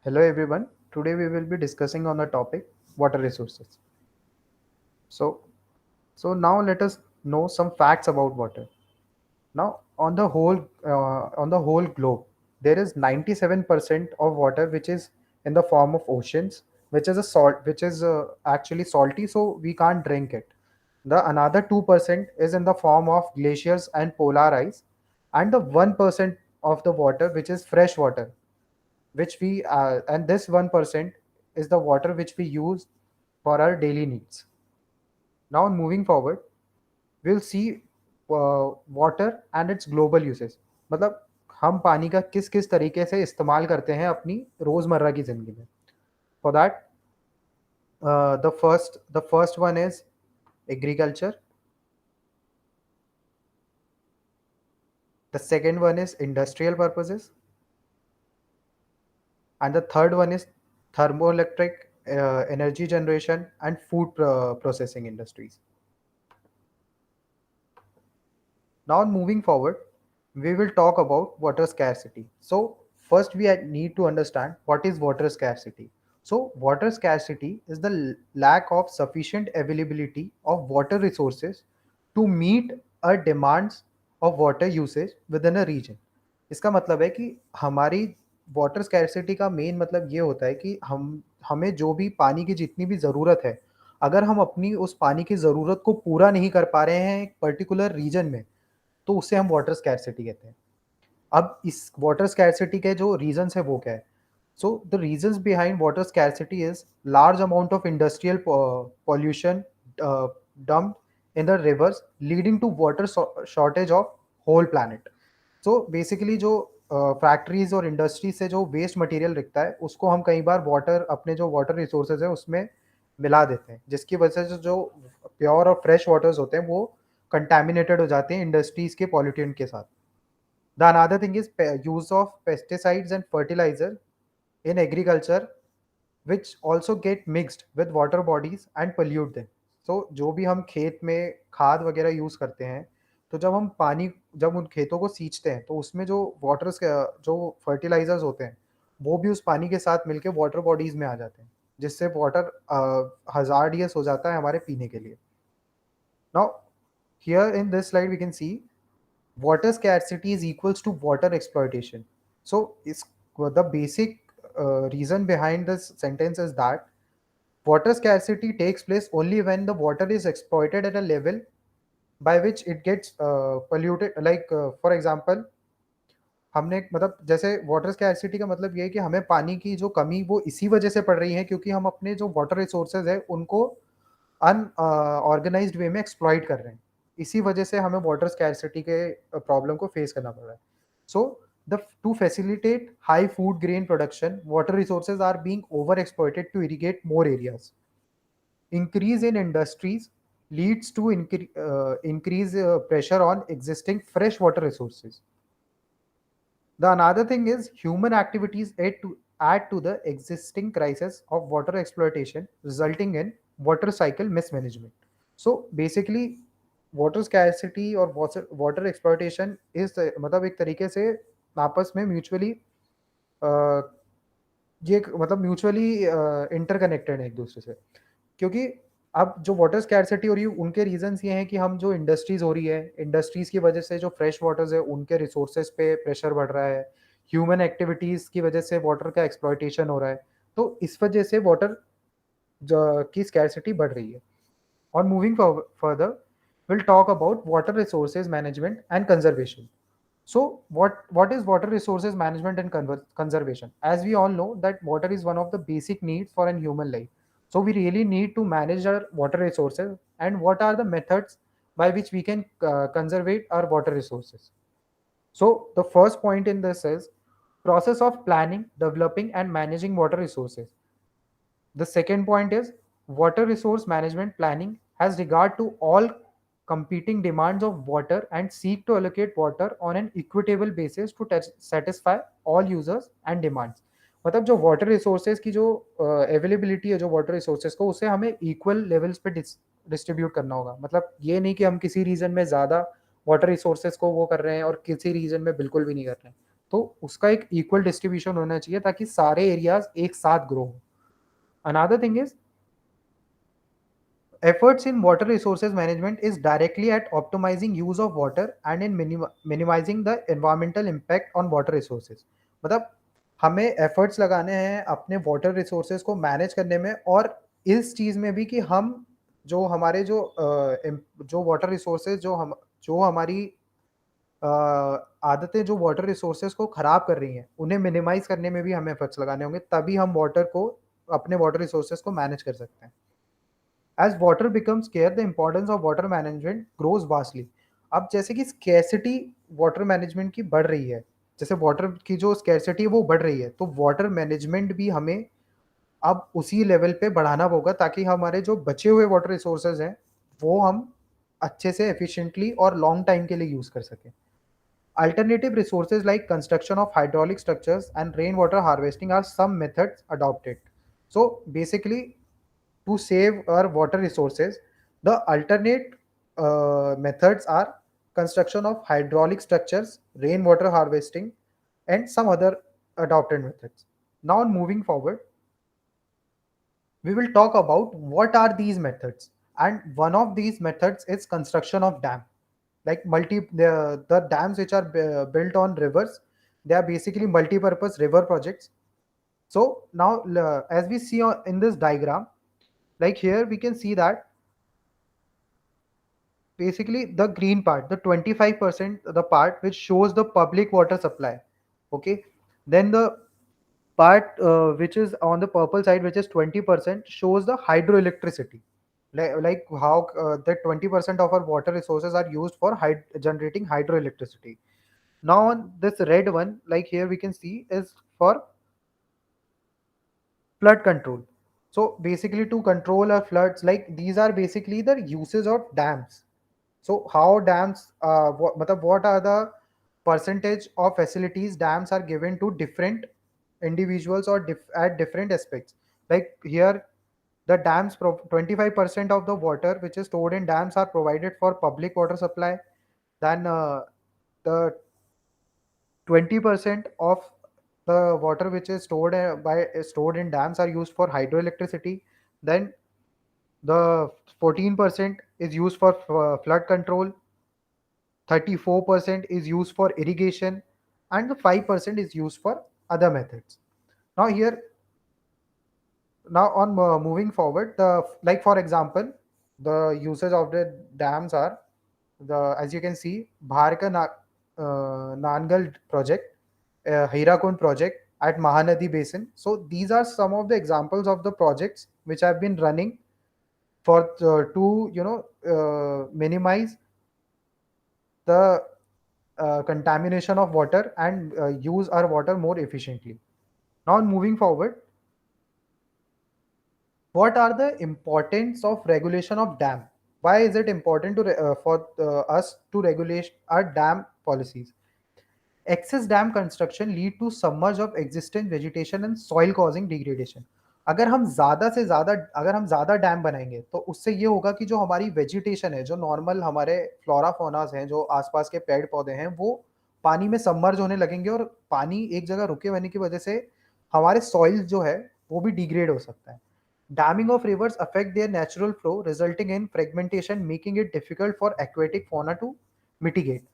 Hello everyone. Today we will be discussing on the topic water resources. So, now let us know some facts about water. Now, on the whole globe, there is 97% of water which is in the form of oceans, which is a salt, which is actually salty, so we can't drink it. The another 2% is in the form of glaciers and polar ice, and the 1% of the water which is fresh water, which we and this 1% is the water which we use for our daily needs. Now moving forward, we'll see water and it's global usage, मतलब हम पानी का किस किस तरीके से इस्तेमाल करते हैं अपनी रोजमर्रा की जिंदगी में. For that, the first one is agriculture. The second one is industrial purposes, and the third one is thermoelectric energy generation and food processing industries. Now moving forward, we will talk about water scarcity. So first we need to understand what is water scarcity. So water scarcity is the lack of sufficient availability of water resources to meet a demands of water usage within a region. इसका मतलब है कि हमारी water scarcity का main मतलब ये होता है कि हमें जो भी पानी की जितनी भी ज़रूरत है, अगर हम अपनी उस पानी की ज़रूरत को पूरा नहीं कर पा रहे हैं एक पर्टिकुलर रीजन में, तो उसे हम वाटर स्कैरसिटी कहते हैं. अब इस वाटर स्कैरसिटी के जो रीजंस है वो क्या है? So the reasons behind water scarcity is large amount of industrial pollution dumped in the rivers, leading to water shortage of whole planet. So basically जो फैक्ट्रीज और इंडस्ट्री से जो वेस्ट मटेरियल दिखता है, उसको हम कई बार वाटर, अपने जो वाटर रिसोर्सेज है उसमें मिला देते हैं, जिसकी वजह से जो प्योर और फ्रेश वाटर्स होते हैं वो कंटेमिनेटेड हो जाते हैं इंडस्ट्रीज के पॉल्यूटेंट के साथ. The another thing is use of pesticides and fertiliser in agriculture, which also get mixed with water bodies and pollute them. So जो भी हम खेत में खाद वगैरह यूज़ करते हैं, तो जब उन खेतों को सींचते हैं, तो उसमें जो जो फर्टिलाइजर्स होते हैं, वो भी उस पानी के साथ मिलके वाटर बॉडीज में आ जाते हैं, जिससे वाटर हजार्डियस हो जाता है हमारे पीने के लिए. Now, here in this slide, we can see water scarcity is equals to water exploitation. So, the basic reason behind this sentence is that water scarcity takes place only when the water is exploited at a level by which it gets polluted. Like, for example, हमने मतलब जैसे water scarcity का मतलब ये है कि हमें पानी की जो कमी वो इसी वजह से पड़ रही है क्योंकि हम अपने जो वाटर रिसोर्सेज है उनको अनऑर्गेनाइज्ड वे में एक्सप्लॉइट कर रहे हैं. इसी वजह से हमें वाटर स्कैरसिटी के प्रॉब्लम को फेस करना पड़ रहा है. So the to facilitate high food grain production, water resources are being over exploited to irrigate more areas. Increase in industries leads to increase pressure on existing freshwater resources. The another thing is human activities add to the existing crisis of water exploitation, resulting in water cycle mismanagement. So basically, water scarcity और water exploitation is मतलब एक तरीके से आपस में mutually मतलब mutually interconnected है एक दूसरे से. क्योंकि अब जो वाटर स्कैरसिटी हो रही है उनके रीजंस ये हैं कि हम जो इंडस्ट्रीज हो रही है, इंडस्ट्रीज की वजह से जो फ्रेश वाटर्स है उनके रिसोर्सेज पे प्रेशर बढ़ रहा है, ह्यूमन एक्टिविटीज की वजह से वाटर का एक्सप्लॉइटेशन हो रहा है, तो इस वजह से वाटर की स्कैरसिटी बढ़ रही है. और moving further, will talk about water resources management and conservation. So what is water resources management and conservation? As we all know that water is one of the basic needs for a human life. So we really need to manage our water resources, and what are the methods by which we can conserve our water resources. So the first point in this is process of planning, developing and managing water resources. The second point is water resource management planning has regard to all competing demands of water and seek to allocate water on an equitable basis to satisfy all users and demands. मतलब जो water resources की जो availability है जो water resources को, उसे हमें equal levels पे डिस्ट्रीब्यूट करना होगा. मतलब ये नहीं कि हम किसी रीजन में ज़्यादा वाटर रिसोर्सेज को वो कर रहे हैं और किसी रीजन में बिल्कुल भी नहीं कर रहे हैं. तो उसका एक इक्वल डिस्ट्रीब्यूशन होना चाहिए ताकि सारे एरियाज एक साथ ग्रो हो. Another thing is efforts in water resources management is directly at optimizing use of water and in minimizing the environmental impact on water resources. मतलब हमें एफर्ट्स लगाने हैं अपने वाटर रिसोर्सेज को मैनेज करने में, और इस चीज़ में भी कि हम जो हमारे जो वाटर रिसोर्सेज जो हमारी आदतें जो वाटर रिसोर्सेज को खराब कर रही हैं उन्हें मिनिमाइज करने में भी हमें एफर्ट्स लगाने होंगे, तभी हम वाटर को अपने वाटर रिसोर्सेज को मैनेज कर सकते हैं. As water becomes scarce, the importance of water management grows vastly. अब जैसे कि स्कैसिटी वाटर मैनेजमेंट की बढ़ रही है, जैसे वाटर की जो स्कैसिटी है वो बढ़ रही है, तो वाटर मैनेजमेंट भी हमें अब उसी लेवल पे बढ़ाना होगा ताकि हमारे जो बचे हुए वाटर रिसोर्सेज हैं वो हम अच्छे से एफिशिएंटली और लॉन्ग टाइम के लिए यूज कर सकें. Alternative resources like construction of hydraulic structures and rainwater harvesting are some methods adopted. So basically, to save our water resources, the alternate methods are construction of hydraulic structures, rainwater harvesting, and some other adopted methods. Now, moving forward, we will talk about what are these methods. And one of these methods is construction of dam. Like the dams which are built on rivers, they are basically multi-purpose river projects. So now, as we see in this diagram, like here we can see that basically the green part, the 25%, the part which shows the public water supply. Okay, then the part which is on the purple side, which is 20%, shows the hydroelectricity, like how that 20% of our water resources are used for generating hydroelectricity. Now on this red one, like here we can see, is for flood control. So basically to control our floods, like these are basically the uses of dams. So how dams, what are the percentage of facilities dams are given to different individuals or at different aspects. Like here, the 25% of the water which is stored in dams are provided for public water supply. Then the 20% of the water which is stored in dams are used for hydroelectricity. Then the 14% is used for flood control, 34% is used for irrigation, and the 5% is used for other methods. Now here, now on moving forward, the like for example, the uses of the dams are, the as you can see, Bharka Nangal project, Hirakund project at Mahanadi Basin. So these are some of the examples of the projects which have been running for to minimize the contamination of water and use our water more efficiently. Now moving forward, what are the importance of regulation of dam? Why is it important for us to regulate our dam policies? Excess dam construction lead to submerge of existing vegetation and soil causing degradation. अगर हम ज़्यादा dam बनाएंगे तो उससे ये होगा कि जो हमारी वेजिटेशन है, जो नॉर्मल हमारे फ्लोरा फोनास हैं, जो आसपास के पेड़ पौधे हैं, वो पानी में सबमर्ज होने लगेंगे, और पानी एक जगह रुके होने की वजह से हमारे सॉइल जो है वो भी डिग्रेड हो सकता है. Damming of rivers affect their natural flow, resulting in fragmentation, making it difficult for aquatic fauna to mitigate.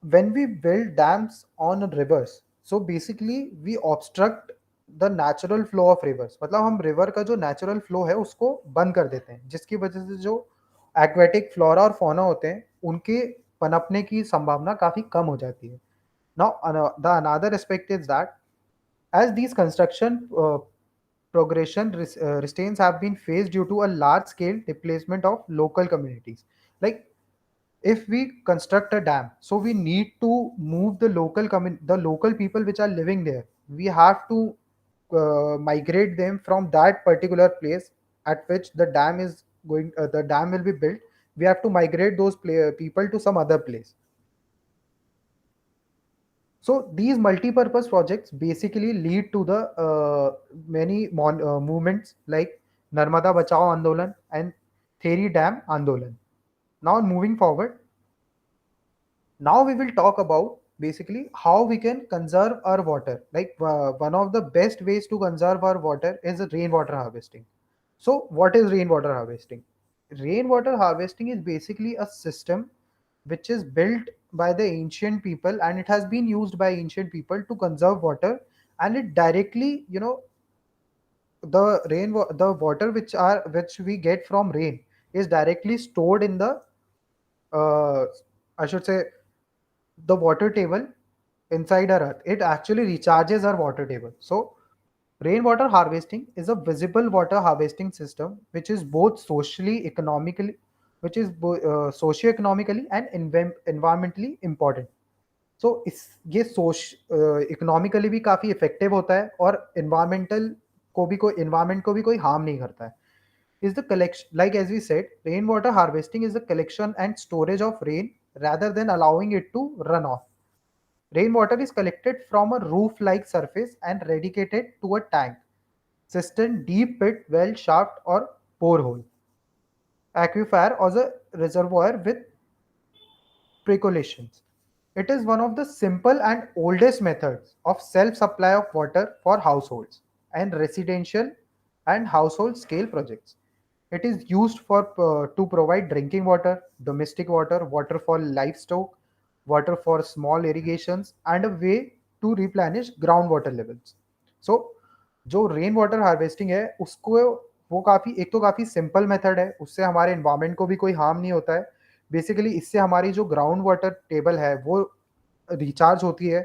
When we build dams on rivers, so basically we obstruct the natural flow of rivers. मतलब हम river का जो natural flow है उसको बंद कर देते हैं, जिसकी वजह से जो aquatic flora और fauna होते हैं उनके पनपने की संभावना काफी कम हो जाती है. Now the another aspect is that as these construction restraints have been faced due to a large scale displacement of local communities. Like if we construct a dam, so we need to move the local people which are living there. We have to migrate them from that particular place at which the dam will be built. We have to migrate those people to some other place. So these multi-purpose projects basically lead to the many movements like Narmada Bachao Andolan and Theri Dam Andolan. Now moving forward, now we will talk about basically how we can conserve our water. Like one of the best ways to conserve our water is rainwater harvesting. So what is rainwater harvesting? Rainwater harvesting is basically a system which is built by the ancient people, and it has been used by ancient people to conserve water. And it directly, the water which we get from rain is directly stored in the, uh, I should say, the water table inside our earth. It actually recharges our water table. So rainwater harvesting is a visible water harvesting system which is both socially economically which is socio-economically and environmentally important. सो इस ये economically भी काफ़ी effective होता है, और environment को भी कोई हार्म नहीं करता है. Is the collection, like as we said, rainwater harvesting is the collection and storage of rain rather than allowing it to run off. Rainwater is collected from a roof-like surface and radiated to a tank, cistern, deep pit, well, shaft, or borehole, aquifer, or a reservoir with precautions. It is one of the simple and oldest methods of self-supply of water for households and residential and household scale projects. It is used to provide drinking water, domestic water, water for livestock, water for small irrigations, and a way to replenish groundwater levels. So जो rain water harvesting है उसको, वो काफ़ी, एक तो काफ़ी simple method है, उससे हमारे इन्वायरमेंट को भी कोई हार्म नहीं होता है. बेसिकली इससे हमारी जो ग्राउंड वाटर टेबल है वो रिचार्ज होती है.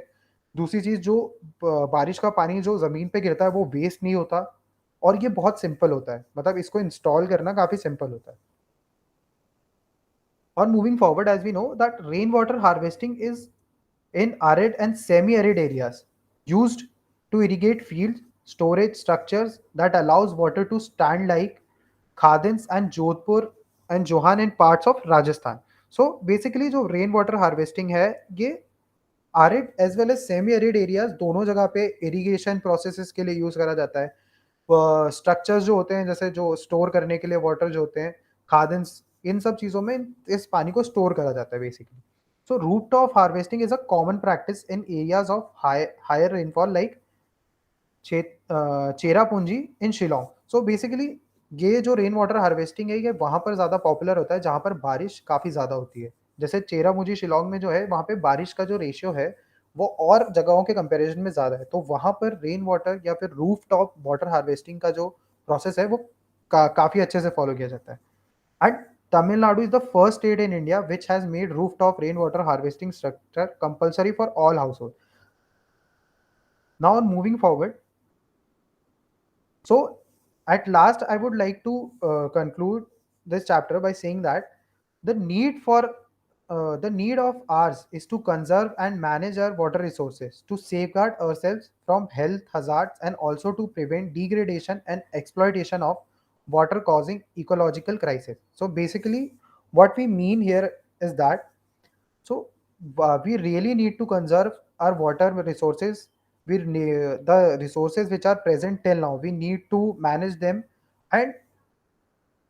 दूसरी चीज़, जो बारिश का पानी जो ज़मीन पे गिरता है वो वेस्ट नहीं होता, और ये बहुत सिंपल होता है, मतलब इसको इंस्टॉल करना काफ़ी सिंपल होता है. On moving forward, as we know that rainwater harvesting is in arid and semi-arid areas, used to irrigate fields, storage structures that allows water to stand, like Khadins and Jodhpur and Johan in parts of Rajasthan. So basically जो rain water harvesting है, ये arid as well as semi arid areas दोनों जगह पे irrigation processes के लिए use करा जाता है. स्ट्रक्चर्स जो होते हैं, जैसे जो स्टोर करने के लिए वाटर जो होते हैं, खादन्स, इन सब चीज़ों में इस पानी को स्टोर करा जाता है basically. So rooftop harvesting is a common practice in areas of higher rainfall like Cherrapunji in Shillong. So basically ये जो रेन वाटर हार्वेस्टिंग है, ये वहाँ पर ज़्यादा पॉपुलर होता है जहाँ पर बारिश काफ़ी ज़्यादा होती है. जैसे चेरापूंजी शिलोंग में जो है, वहाँ पे बारिश का जो रेशियो है वो और जगहों के कंपैरिजन में ज़्यादा है. तो वहाँ पर रेन वाटर या फिर रूफ टॉप वाटर हार्वेस्टिंग का जो प्रोसेस है वो काफ़ी अच्छे से फॉलो किया जाता है. And Tamil Nadu is the first state in India which has made rooftop rainwater harvesting structure compulsory for all households. Now, moving forward, so at last, I would like to conclude this chapter by saying that the need for the need of ours is to conserve and manage our water resources, to safeguard ourselves from health hazards, and also to prevent degradation and exploitation of water causing ecological crisis. So basically, what we mean here is that, so we really need to conserve our water resources. The resources which are present till now, we need to manage them. And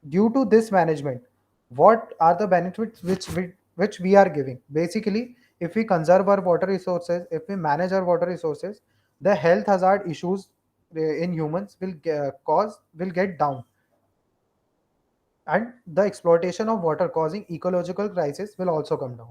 due to this management, what are the benefits which we are giving? Basically, if we conserve our water resources, if we manage our water resources, the health hazard issues in humans will get down, and the exploitation of water causing ecological crisis will also come down.